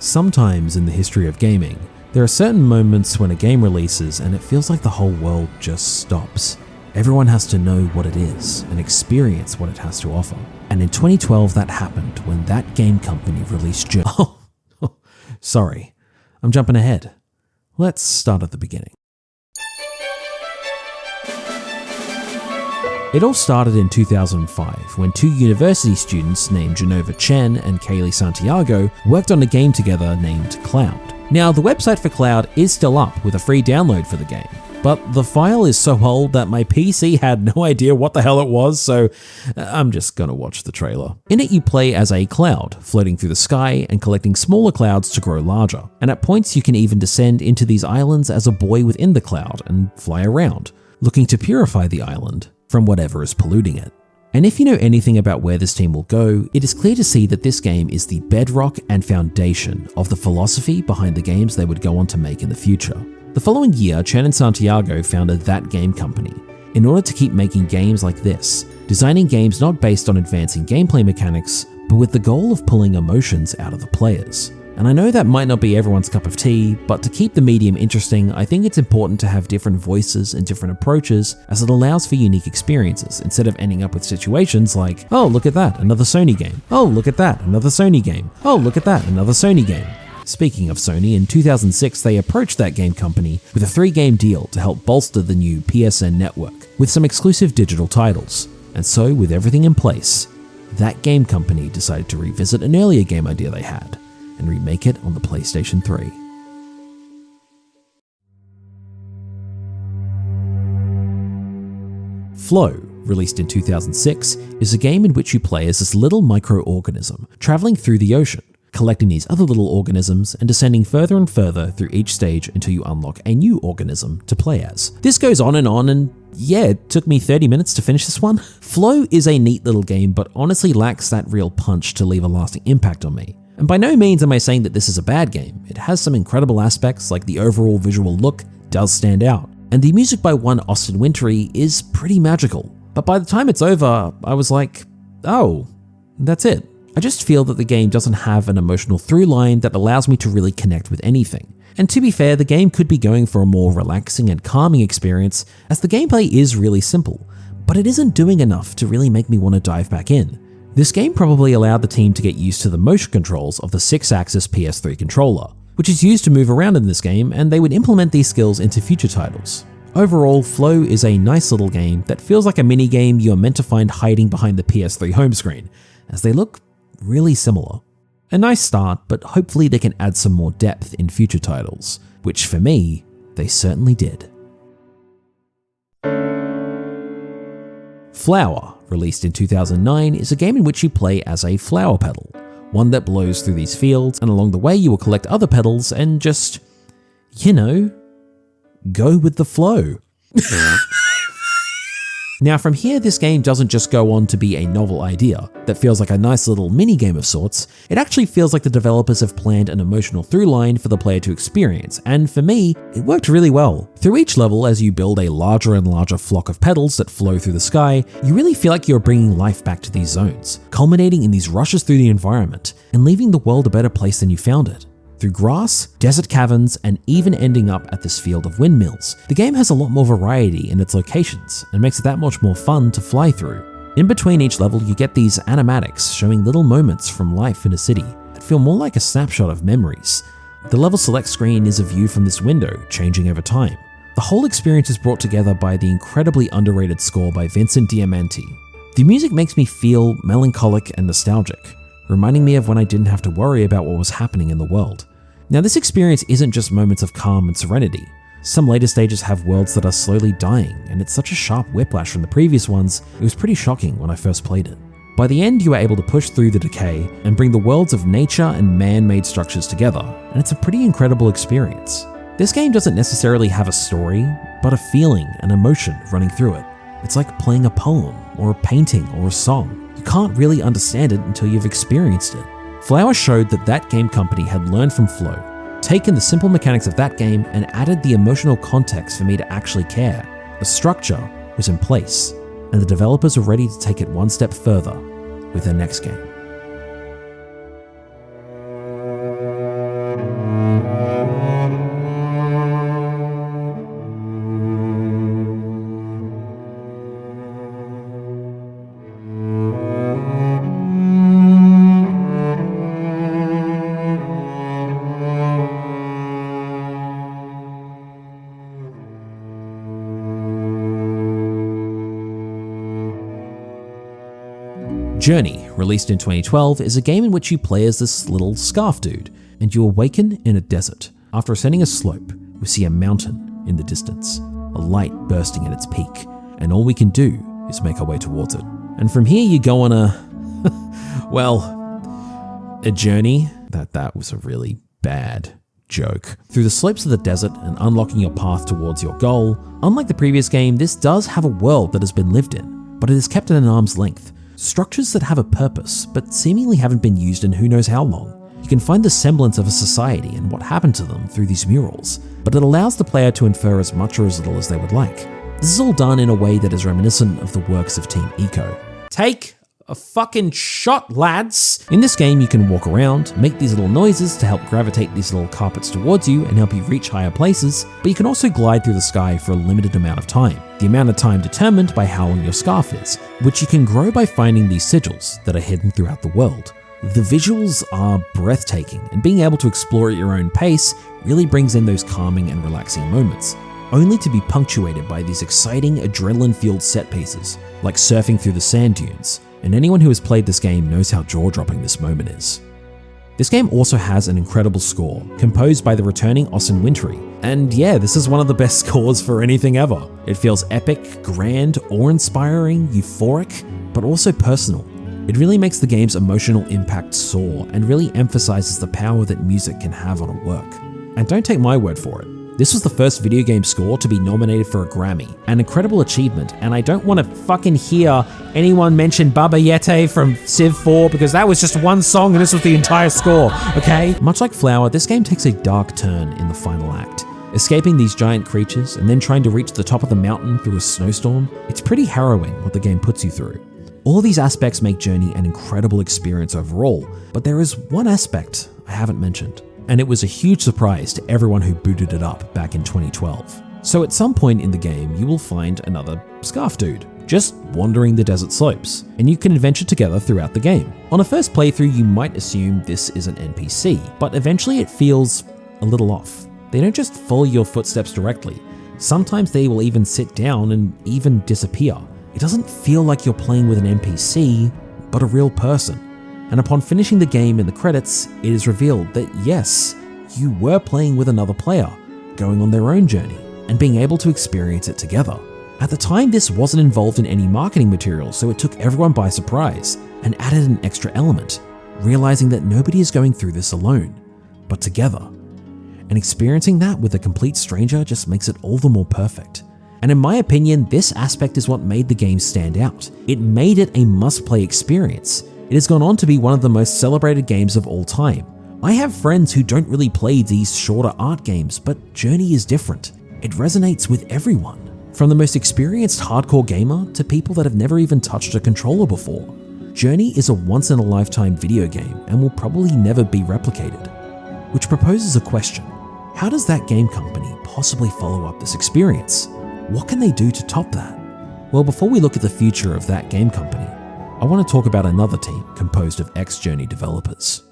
Sometimes in the history of gaming, there are certain moments when a game releases and it feels like the whole world just stops. Everyone has to know what it is and experience what it has to offer. And in 2012 that happened when ThatGameCompany released Sorry, I'm jumping ahead. Let's start at the beginning. It all started in 2005 when two university students named Genova Chen and Kaylee Santiago worked on a game together named Cloud. Now, the website for Cloud is still up with a free download for the game, but the file is so old that my PC had no idea what the hell it was, so I'm just gonna watch the trailer. In it, you play as a cloud, floating through the sky and collecting smaller clouds to grow larger. And at points, you can even descend into these islands as a boy within the cloud and fly around, looking to purify the island from whatever is polluting it. And if you know anything about where this team will go, it is clear to see that this game is the bedrock and foundation of the philosophy behind the games they would go on to make in the future. The following year, Chen and Santiago founded ThatGameCompany in order to keep making games like this, designing games not based on advancing gameplay mechanics, but with the goal of pulling emotions out of the players. And I know that might not be everyone's cup of tea, but to keep the medium interesting, I think it's important to have different voices and different approaches, as it allows for unique experiences instead of ending up with situations like, oh look at that, another Sony game. Oh look at that, another Sony game. Oh look at that, another Sony game. Speaking of Sony, in 2006 they approached ThatGameCompany with a 3-game deal to help bolster the new PSN network with some exclusive digital titles. And so, with everything in place, ThatGameCompany decided to revisit an earlier game idea they had and remake it on the PlayStation 3. Flow, released in 2006, is a game in which you play as this little microorganism traveling through the ocean, collecting these other little organisms and descending further and further through each stage until you unlock a new organism to play as. This goes on and yeah, it took me 30 minutes to finish this one. Flow is a neat little game, but honestly lacks that real punch to leave a lasting impact on me. And by no means am I saying that this is a bad game. It has some incredible aspects, like the overall visual look does stand out, and the music by one Austin Wintory is pretty magical. But by the time it's over, I was like, oh, that's it. I just feel that the game doesn't have an emotional through line that allows me to really connect with anything. And to be fair, the game could be going for a more relaxing and calming experience, as the gameplay is really simple, but it isn't doing enough to really make me want to dive back in. This game probably allowed the team to get used to the motion controls of the 6-axis PS3 controller, which is used to move around in this game, and they would implement these skills into future titles. Overall, Flow is a nice little game that feels like a mini game you're meant to find hiding behind the PS3 home screen, as they look really similar. A nice start, but hopefully they can add some more depth in future titles, which for me, they certainly did. Flower, released in 2009, is a game in which you play as a flower petal, one that blows through these fields, and along the way you will collect other petals and just, go with the flow. Now from here, this game doesn't just go on to be a novel idea that feels like a nice little mini game of sorts. It actually feels like the developers have planned an emotional through line for the player to experience, and for me, it worked really well. Through each level, as you build a larger and larger flock of petals that flow through the sky, you really feel like you're bringing life back to these zones, culminating in these rushes through the environment and leaving the world a better place than you found it. Through grass, desert caverns, and even ending up at this field of windmills, the game has a lot more variety in its locations and makes it that much more fun to fly through. In between each level, you get these animatics showing little moments from life in a city that feel more like a snapshot of memories. The level select screen is a view from this window, changing over time. The whole experience is brought together by the incredibly underrated score by Vincent Diamante. The music makes me feel melancholic and nostalgic, reminding me of when I didn't have to worry about what was happening in the world. Now, this experience isn't just moments of calm and serenity. Some later stages have worlds that are slowly dying, and it's such a sharp whiplash from the previous ones, it was pretty shocking when I first played it. By the end, you are able to push through the decay and bring the worlds of nature and man-made structures together, and it's a pretty incredible experience. This game doesn't necessarily have a story, but a feeling and emotion running through it. It's like playing a poem, or a painting, or a song. You can't really understand it until you've experienced it. Flower showed that ThatGameCompany had learned from Flow, taken the simple mechanics of that game and added the emotional context for me to actually care. The structure was in place, and the developers were ready to take it one step further with their next game. Journey, released in 2012, is a game in which you play as this little scarf dude, and you awaken in a desert. After ascending a slope, we see a mountain in the distance, a light bursting at its peak, and all we can do is make our way towards it. And from here you go on a journey. That was a really bad joke. Through the slopes of the desert and unlocking your path towards your goal. Unlike the previous game, this does have a world that has been lived in, but it is kept at an arm's length. Structures that have a purpose, but seemingly haven't been used in who knows how long. You can find the semblance of a society and what happened to them through these murals, but it allows the player to infer as much or as little as they would like. This is all done in a way that is reminiscent of the works of Team Eco. Take a fucking shot, lads! In this game, you can walk around, make these little noises to help gravitate these little carpets towards you and help you reach higher places, but you can also glide through the sky for a limited amount of time. The amount of time determined by how long your scarf is, which you can grow by finding these sigils that are hidden throughout the world. The visuals are breathtaking, and being able to explore at your own pace really brings in those calming and relaxing moments, only to be punctuated by these exciting adrenaline-fueled set pieces, like surfing through the sand dunes. And anyone who has played this game knows how jaw-dropping this moment is. This game also has an incredible score, composed by the returning Austin Wintory. And yeah, this is one of the best scores for anything ever. It feels epic, grand, awe-inspiring, euphoric, but also personal. It really makes the game's emotional impact soar and really emphasizes the power that music can have on a work. And don't take my word for it. This was the first video game score to be nominated for a Grammy, an incredible achievement, and I don't want to fucking hear anyone mention Baba Yete from Civ 4 because that was just one song and this was the entire score, okay? Much like Flower, this game takes a dark turn in the final act. Escaping these giant creatures and then trying to reach the top of the mountain through a snowstorm, it's pretty harrowing what the game puts you through. All of these aspects make Journey an incredible experience overall, but there is one aspect I haven't mentioned. And it was a huge surprise to everyone who booted it up back in 2012. So at some point in the game, you will find another scarf dude, just wandering the desert slopes, and you can adventure together throughout the game. On a first playthrough, you might assume this is an NPC, but eventually it feels a little off. They don't just follow your footsteps directly. Sometimes they will even sit down and even disappear. It doesn't feel like you're playing with an NPC, but a real person. And upon finishing the game in the credits, it is revealed that yes, you were playing with another player, going on their own journey, and being able to experience it together. At the time, this wasn't involved in any marketing material, so it took everyone by surprise and added an extra element, realizing that nobody is going through this alone, but together. And experiencing that with a complete stranger just makes it all the more perfect. And in my opinion, this aspect is what made the game stand out. It made it a must-play experience. It has gone on to be one of the most celebrated games of all time. I have friends who don't really play these shorter art games, but Journey is different. It resonates with everyone, from the most experienced hardcore gamer to people that have never even touched a controller before. Journey is a once-in-a-lifetime video game and will probably never be replicated. Which proposes a question. How does That Game Company possibly follow up this experience? What can they do to top that? Well, before we look at the future of That Game Company, I want to talk about another team composed of ex-Journey developers.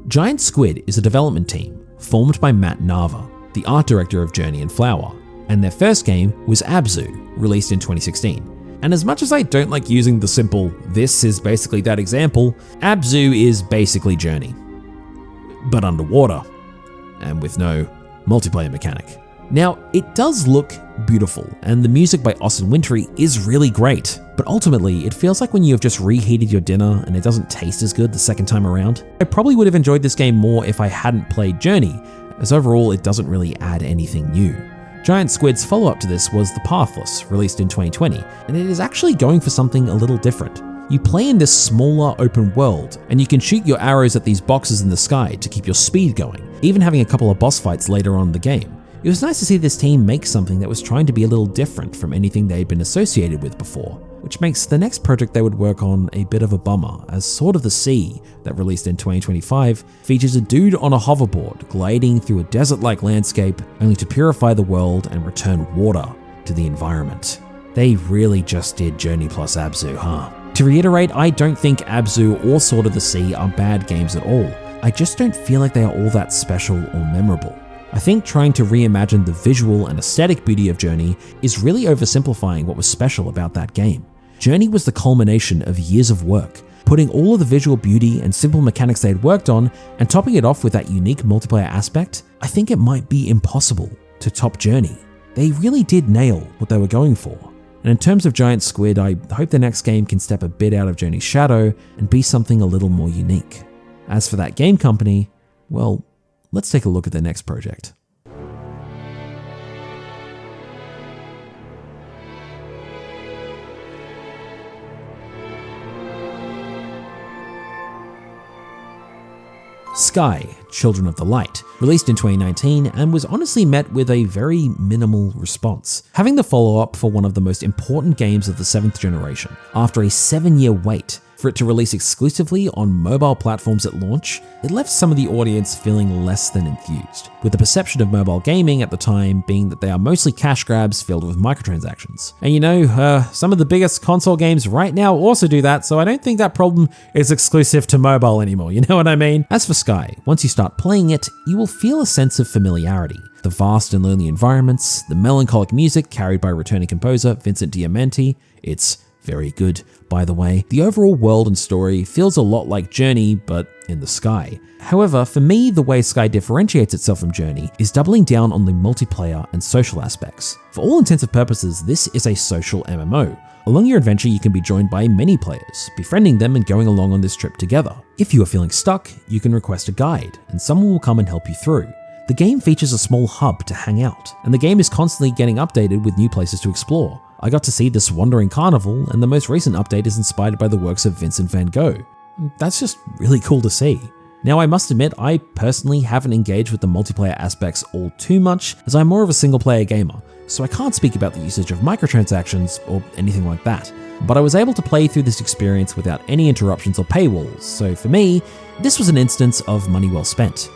Giant Squid is a development team formed by Matt Nava, the art director of Journey and Flower, and their first game was Abzu, released in 2016. And as much as I don't like using the simple, this is basically that example, Abzu is basically Journey, but underwater, and with no multiplayer mechanic. Now, it does look beautiful, and the music by Austin Wintory is really great, but ultimately, it feels like when you have just reheated your dinner and it doesn't taste as good the second time around. I probably would have enjoyed this game more if I hadn't played Journey, as overall it doesn't really add anything new. Giant Squid's follow-up to this was The Pathless, released in 2020, and it is actually going for something a little different. You play in this smaller open world, and you can shoot your arrows at these boxes in the sky to keep your speed going, even having a couple of boss fights later on in the game. It was nice to see this team make something that was trying to be a little different from anything they'd been associated with before, which makes the next project they would work on a bit of a bummer, as Sword of the Sea, that released in 2025, features a dude on a hoverboard gliding through a desert-like landscape only to purify the world and return water to the environment. They really just did Journey plus Abzu, huh? To reiterate, I don't think Abzu or Sword of the Sea are bad games at all. I just don't feel like they are all that special or memorable. I think trying to reimagine the visual and aesthetic beauty of Journey is really oversimplifying what was special about that game. Journey was the culmination of years of work, putting all of the visual beauty and simple mechanics they had worked on and topping it off with that unique multiplayer aspect. I think it might be impossible to top Journey. They really did nail what they were going for. And in terms of Giant Squid, I hope the next game can step a bit out of Journey's shadow and be something a little more unique. As for That Game Company, well, let's take a look at their next project. Sky, Children of the Light, released in 2019 and was honestly met with a very minimal response, having the follow-up for one of the most important games of the 7th generation. After a 7-year wait for it to release exclusively on mobile platforms at launch, it left some of the audience feeling less than enthused, with the perception of mobile gaming at the time being that they are mostly cash grabs filled with microtransactions. And some of the biggest console games right now also do that, so I don't think that problem is exclusive to mobile anymore, you know what I mean? As for Sky, once you start playing it, you will feel a sense of familiarity. The vast and lonely environments, the melancholic music carried by returning composer Vincent Diamante, it's very good, by the way. The overall world and story feels a lot like Journey, but in the sky. However, for me, the way Sky differentiates itself from Journey is doubling down on the multiplayer and social aspects. For all intents and purposes, this is a social MMO. Along your adventure, you can be joined by many players, befriending them and going along on this trip together. If you are feeling stuck, you can request a guide, and someone will come and help you through. The game features a small hub to hang out, and the game is constantly getting updated with new places to explore. I got to see this wandering carnival, and the most recent update is inspired by the works of Vincent van Gogh. That's just really cool to see. Now, I must admit, I personally haven't engaged with the multiplayer aspects all too much, as I'm more of a single-player gamer, so I can't speak about the usage of microtransactions or anything like that. But I was able to play through this experience without any interruptions or paywalls, so for me, this was an instance of money well spent,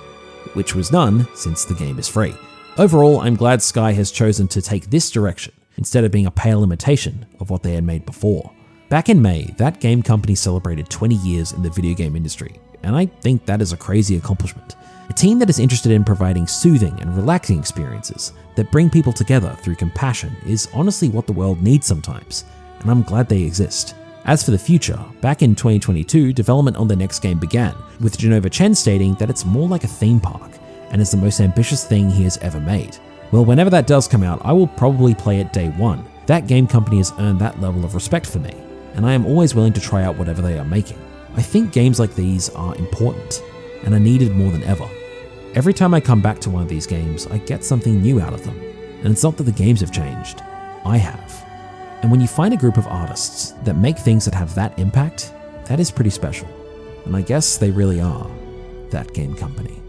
which was none since the game is free. Overall, I'm glad Sky has chosen to take this direction, instead of being a pale imitation of what they had made before. Back in May, That Game Company celebrated 20 years in the video game industry, and I think that is a crazy accomplishment. A team that is interested in providing soothing and relaxing experiences that bring people together through compassion is honestly what the world needs sometimes, and I'm glad they exist. As for the future, back in 2022, development on the next game began, with Genova Chen stating that it's more like a theme park, and is the most ambitious thing he has ever made. Well, whenever that does come out, I will probably play it day one. That Game Company has earned that level of respect for me, and I am always willing to try out whatever they are making. I think games like these are important, and are needed more than ever. Every time I come back to one of these games, I get something new out of them, and it's not that the games have changed, I have. And when you find a group of artists that make things that have that impact, that is pretty special. And I guess they really are That Game Company.